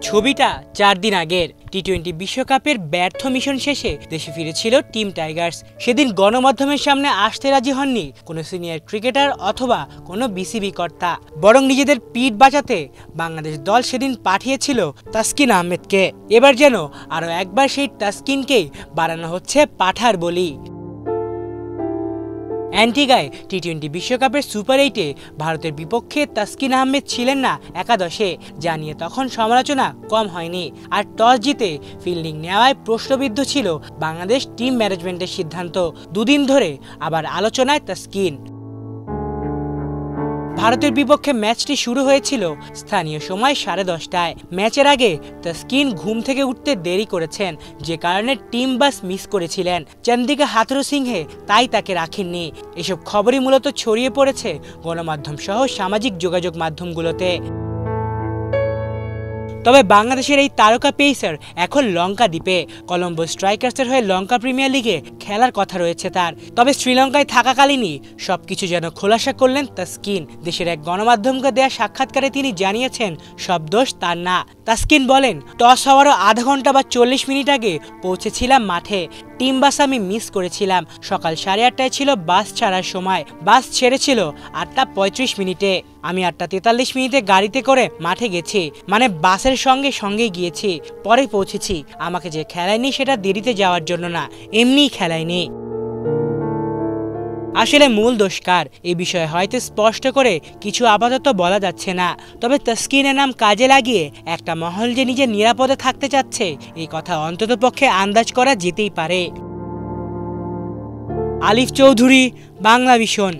ছবিটা 4 দিন আগের টি-20 বিশ্বকাপের ব্যর্থ মিশন শেষে দেশে ফিরেছিল টিম টাইগার্স। সেদিন গণমাধ্যমের সামনে আসতে রাজি হননি কোনো সিনিয়র ক্রিকেটার অথবা কোনো বিসিবি কর্তা, বরং নিজেদের পিঠ বাঁচাতে বাংলাদেশ দল সেদিন পাঠিয়েছিল তাসকিন আহমেদকে। এবার যেন আরও একবার সেই তাসকিনকেই বাড়ানো হচ্ছে পাঠার বলি। অ্যান্টিগায় টি-20 বিশ্বকাপের সুপার 8-এ ভারতের বিপক্ষে তাসকিন আহমেদ ছিলেন না একাদশে, যা নিয়ে তখন সমালোচনা কম হয়নি। আর টস জিতে ফিল্ডিং নেওয়ায় প্রশ্নবিদ্ধ ছিল বাংলাদেশ টিম ম্যানেজমেন্টের সিদ্ধান্ত। দুদিন ধরে আবার আলোচনায় তাসকিন। ভারতের বিপক্ষে ম্যাচটি শুরু হয়েছিল স্থানীয় সময় 10:30টায়। ম্যাচের আগে তাসকিন ঘুম থেকে উঠতে দেরি করেছেন, যে কারণে টিম বাস মিস করেছিলেন। চন্দিকা হাথুরু সিংহে তাই তাকে রাখেননি। এসব খবরই মূলত ছড়িয়ে পড়েছে গণমাধ্যম সহ সামাজিক যোগাযোগ মাধ্যমগুলোতে। তবে বাংলাদেশের এই তারকা পেসার এখন লঙ্কা দ্বীপে কলম্বো স্ট্রাইকার্সের হয়ে লঙ্কা প্রিমিয়ার লিগে খেলার কথা রয়েছে তার। তবে শ্রীলঙ্কায় থাকাকালীনই সবকিছু যেন খোলাসা করলেন তাসকিন। দেশের এক গণমাধ্যমকে দেয়া সাক্ষাৎকারে তিনি জানিয়েছেন সব দোষ তার না। তাসকিন বলেন, টস হওয়ারও আধা ঘন্টা বা 40 মিনিট আগে পৌঁছেছিলাম মাঠে। টিম বাস আমি মিস করেছিলাম। সকাল 8:30টায় ছিল বাস ছাড়ার সময়। বাস ছেড়েছিল 8:35 মিনিটে। আমি 8:43 মিনিটে গাড়িতে করে মাঠে গেছি, মানে বাসের সঙ্গে গিয়েছি। পরে পৌঁছেছি। আমাকে যে খেলায়নি সেটা দেরিতে যাওয়ার জন্য না, এমনিই খেলায়নি। আসলে মূল দোষ কার এই বিষয়ে হয়তো স্পষ্ট করে কিছু আপাতত বলা যাচ্ছে না। তবে তাসকিনের নাম কাজে লাগিয়ে একটা মহল যে নিজে নিরাপদে থাকতে চাচ্ছে, এই কথা অন্ততপক্ষে আন্দাজ করা যেতেই পারে। আলিফ চৌধুরী, বাংলা ভিশন।